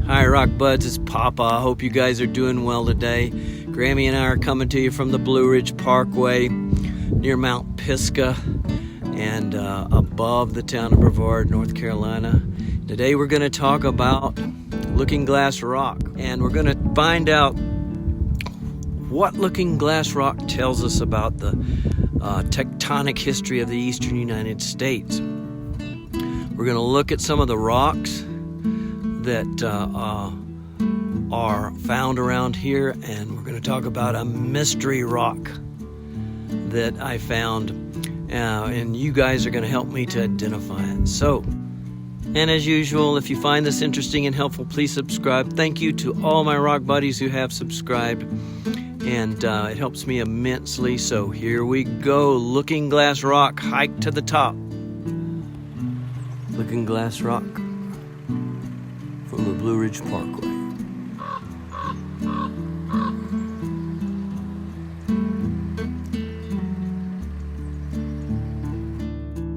Hi Rock Buds, it's Papa. I hope you guys are doing well today. Grammy and I are coming to you from the Blue Ridge Parkway near Mount Pisgah and above the town of Brevard, North Carolina. Today we're going to talk about Looking Glass Rock, and we're going to find out what Looking Glass Rock tells us about the tectonic history of the eastern United States. We're going to look at some of the rocks that are found around here, and we're going to talk about a mystery rock that I found, and you guys are going to help me to identify it. So, and as usual, if you find this interesting and helpful, please subscribe. Thank you to all my rock buddies who have subscribed, and it helps me immensely. So here we go. Looking Glass Rock, hike to the top. Looking Glass Rock from the Blue Ridge Parkway.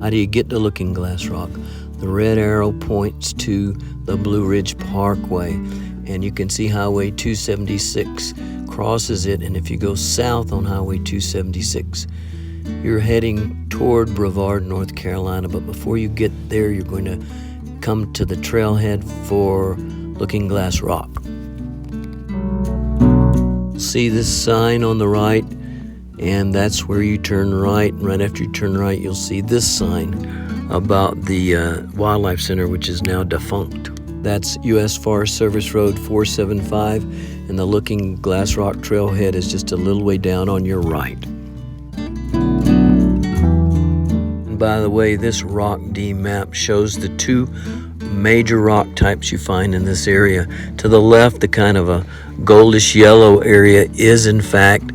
How do you get to Looking Glass Rock? The red arrow points to the Blue Ridge Parkway, and you can see Highway 276 crosses it, and if you go south on Highway 276, you're heading toward Brevard, North Carolina, but before you get there, you're going to come to the trailhead for Looking Glass Rock. See this sign on the right, and that's where you turn right. And right after you turn right, you'll see this sign about the Wildlife Center, which is now defunct. That's U.S. Forest Service Road 475, and the Looking Glass Rock trailhead is just a little way down on your right. By the way, this rock D map shows the two major rock types you find in this area. To the left, the kind of a goldish yellow area is in fact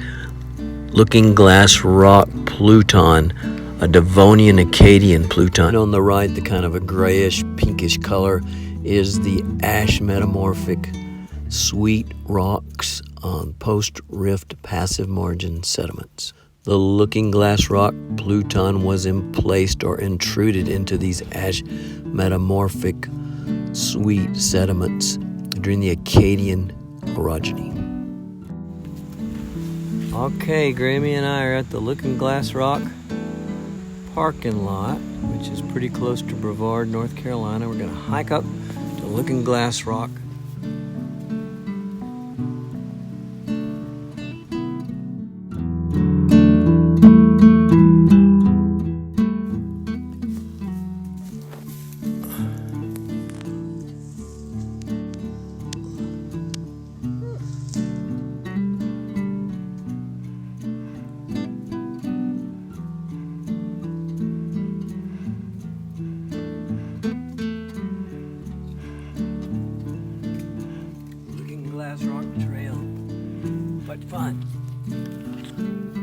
Looking Glass Rock Pluton, a Devonian Acadian Pluton. And on the right, the kind of a grayish pinkish color is the ash metamorphic sweet rocks on post-rift passive margin sediments. The Looking Glass Rock Pluton was emplaced or intruded into these ash metamorphic sweet sediments during the Acadian orogeny. Okay, Grammy and I are at the Looking Glass Rock parking lot, which is pretty close to Brevard, North Carolina. We're going to hike up to Looking Glass Rock. Rock trail, but fun.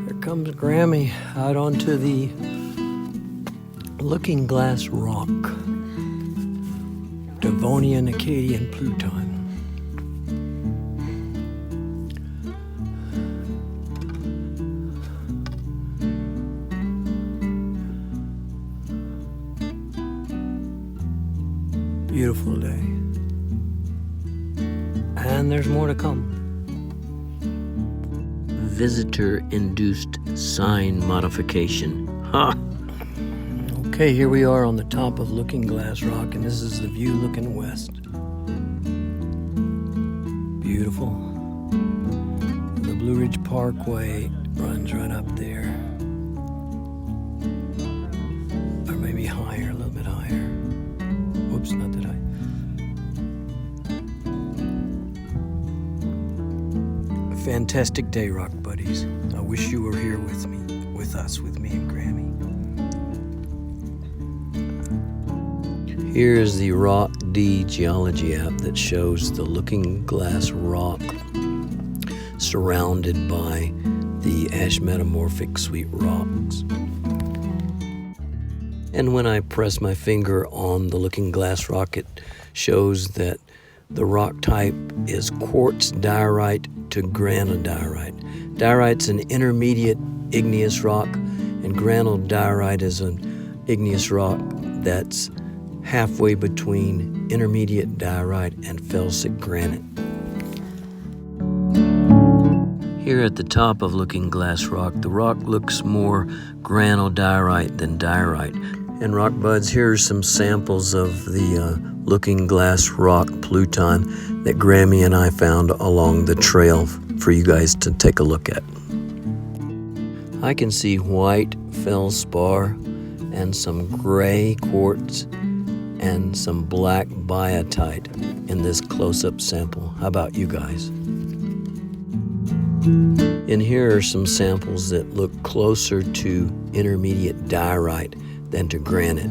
Here comes Grammy out onto the Looking Glass Rock, Devonian Acadian Pluton. Beautiful day. And there's more to come. Visitor-induced sign modification. Ha! Okay, here we are on the top of Looking Glass Rock, and this is the view looking west. Beautiful. The Blue Ridge Parkway runs right up there. Or maybe higher, a little bit higher. Whoops, not that high. Fantastic day, rock buddies. I wish you were here with me and Grammy. Here's the Rock D geology app that shows the Looking Glass Rock surrounded by the ash metamorphic sweet rocks. And when I press my finger on the Looking Glass Rock, it shows that the rock type is quartz diorite to granodiorite. Diorite's an intermediate igneous rock, and granodiorite is an igneous rock that's halfway between intermediate diorite and felsic granite. Here at the top of Looking Glass Rock, the rock looks more granodiorite than diorite. And rock buds, here are some samples of the Looking Glass Rock Pluton that Grammy and I found along the trail for you guys to take a look at. I can see white feldspar and some gray quartz and some black biotite in this close-up sample. How about you guys? And here are some samples that look closer to intermediate diorite than to granite.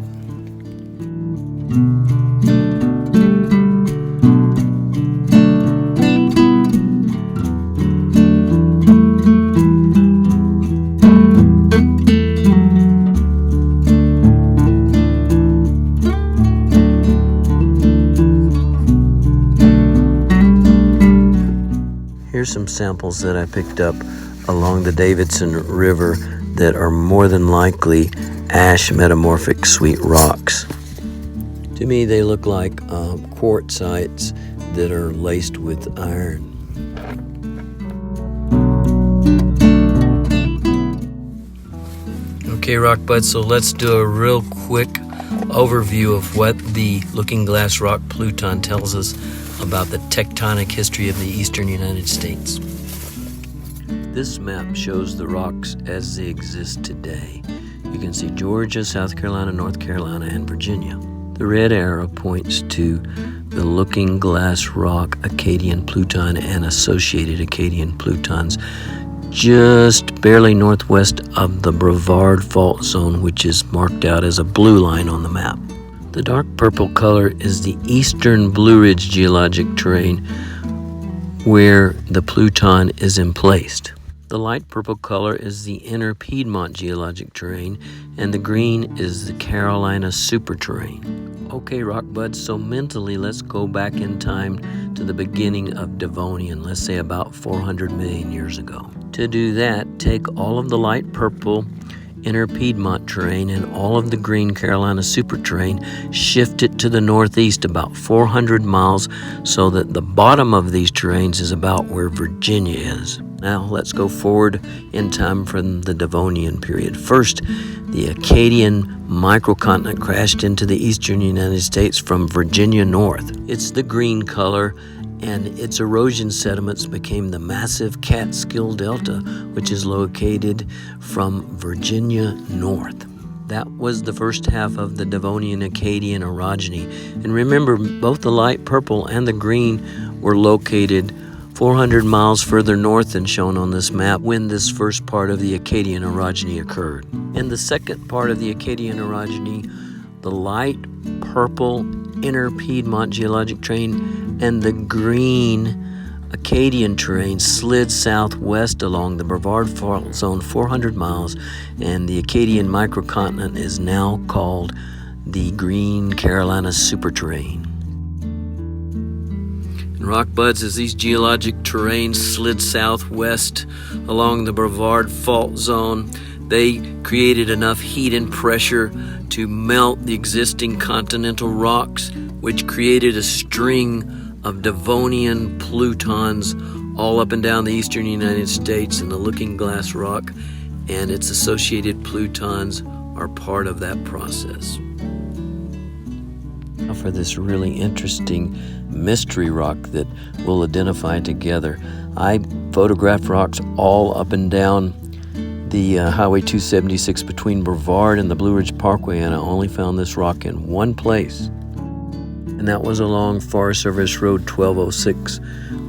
Here's some samples that I picked up along the Davidson River that are more than likely ash metamorphic sweet rocks. To me, they look like quartzites that are laced with iron. Okay, rock buds, so let's do a real quick overview of what the Looking Glass Rock Pluton tells us about the tectonic history of the eastern United States. This map shows the rocks as they exist today. You can see Georgia, South Carolina, North Carolina, and Virginia. The red arrow points to the Looking Glass Rock Acadian Pluton and associated Acadian Plutons just barely northwest of the Brevard Fault Zone, which is marked out as a blue line on the map. The dark purple color is the eastern Blue Ridge geologic terrain where the Pluton is emplaced. The light purple color is the inner Piedmont geologic terrain, and the green is the Carolina superterrain. Okay, rock buds, so mentally let's go back in time to the beginning of Devonian, let's say about 400 million years ago. To do that, take all of the light purple inner Piedmont terrain and all of the green Carolina superterrain, shift it to the northeast about 400 miles so that the bottom of these terrains is about where Virginia is. Now let's go forward in time from the Devonian period. First, the Acadian microcontinent crashed into the eastern United States from Virginia north. It's the green color, and its erosion sediments became the massive Catskill Delta, which is located from Virginia north. That was the first half of the Devonian Acadian orogeny. And remember, both the light purple and the green were located 400 miles further north than shown on this map when this first part of the Acadian orogeny occurred. In the second part of the Acadian orogeny, the light purple inner Piedmont geologic terrain and the green Acadian terrain slid southwest along the Brevard Fault Zone 400 miles, and the Acadian microcontinent is now called the green Carolina superterrain. And rock buds, as these geologic terrains slid southwest along the Brevard Fault Zone, they created enough heat and pressure to melt the existing continental rocks, which created a string of Devonian Plutons all up and down the eastern United States, and the Looking Glass Rock and its associated Plutons are part of that process. Now for this really interesting mystery rock that we'll identify together. I photographed rocks all up and down the Highway 276 between Brevard and the Blue Ridge Parkway, and I only found this rock in one place, and that was along Forest Service Road 1206,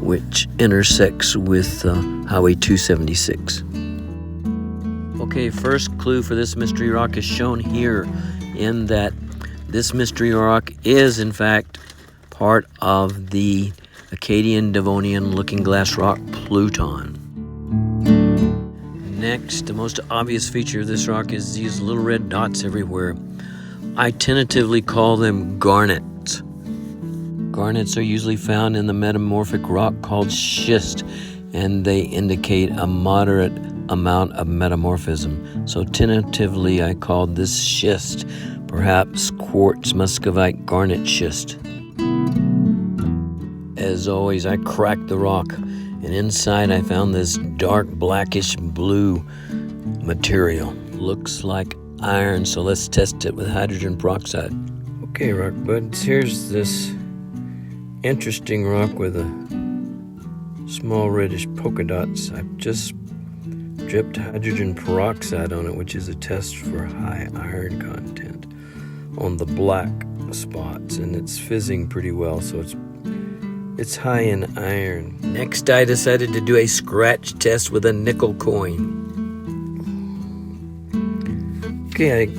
which intersects with Highway 276. Okay, first clue for this mystery rock is shown here, in that this mystery rock is in fact part of the Acadian Devonian Looking Glass Rock Pluton. Next, the most obvious feature of this rock is these little red dots everywhere. I tentatively call them garnets. Garnets are usually found in the metamorphic rock called schist, and they indicate a moderate amount of metamorphism. So tentatively I called this schist. perhaps quartz muscovite garnet schist. As always, I cracked the rock, and inside I found this dark blackish blue material. Looks like iron, so let's test it with hydrogen peroxide. Okay, rock buds, here's this interesting rock with a small reddish polka dots. I've just dripped hydrogen peroxide on it, which is a test for high iron content on the black spots, and it's fizzing pretty well, so it's high in iron. Next, I decided to do a scratch test with a nickel coin. Okay,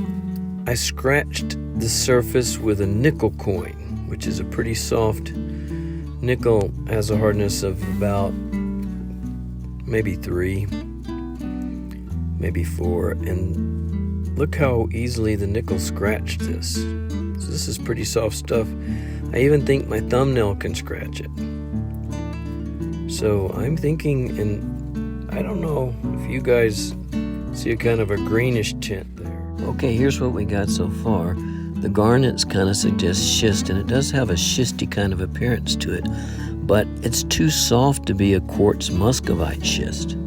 I scratched the surface with a nickel coin, which is a pretty soft. Nickel has a hardness of about maybe 3, maybe 4, and look how easily the nickel scratched this. So this is pretty soft stuff. I even think my thumbnail can scratch it. So I'm thinking, and I don't know if you guys see a kind of a greenish tint there. Okay, here's what we got so far. The garnets kind of suggest schist, and it does have a schisty kind of appearance to it, but it's too soft to be a quartz muscovite schist.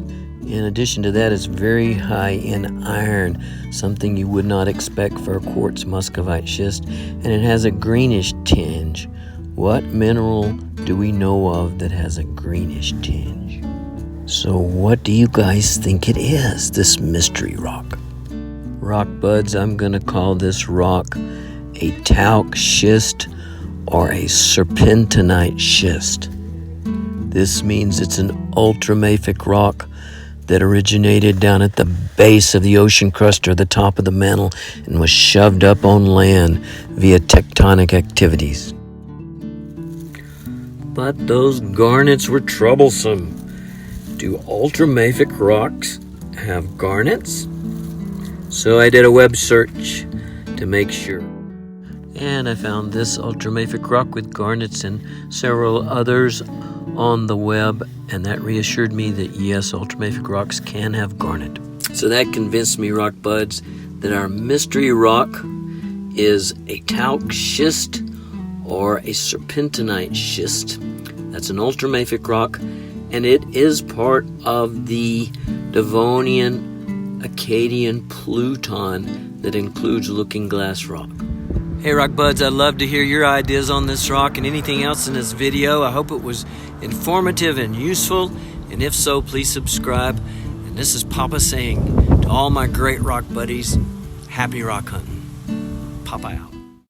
In addition to that, it's very high in iron, something you would not expect for a quartz muscovite schist, and it has a greenish tinge. What mineral do we know of that has a greenish tinge? So what do you guys think it is, this mystery rock? Rock buds, I'm gonna call this rock a talc schist or a serpentinite schist. This means it's an ultramafic rock that originated down at the base of the ocean crust or the top of the mantle and was shoved up on land via tectonic activities. But those garnets were troublesome. Do ultramafic rocks have garnets? So I did a web search to make sure. And I found this ultramafic rock with garnets and several others on the web, and that reassured me that yes, ultramafic rocks can have garnet. So that convinced me, rock buds, that our mystery rock is a talc schist or a serpentinite schist. That's an ultramafic rock, and it is part of the Devonian Akkadian Pluton that includes looking glass rock. Hey rock buds, I'd love to hear your ideas on this rock and anything else in this video. I hope it was informative and useful, and if so, please subscribe. And this is Papa saying to all my great rock buddies, happy rock hunting. Papa out.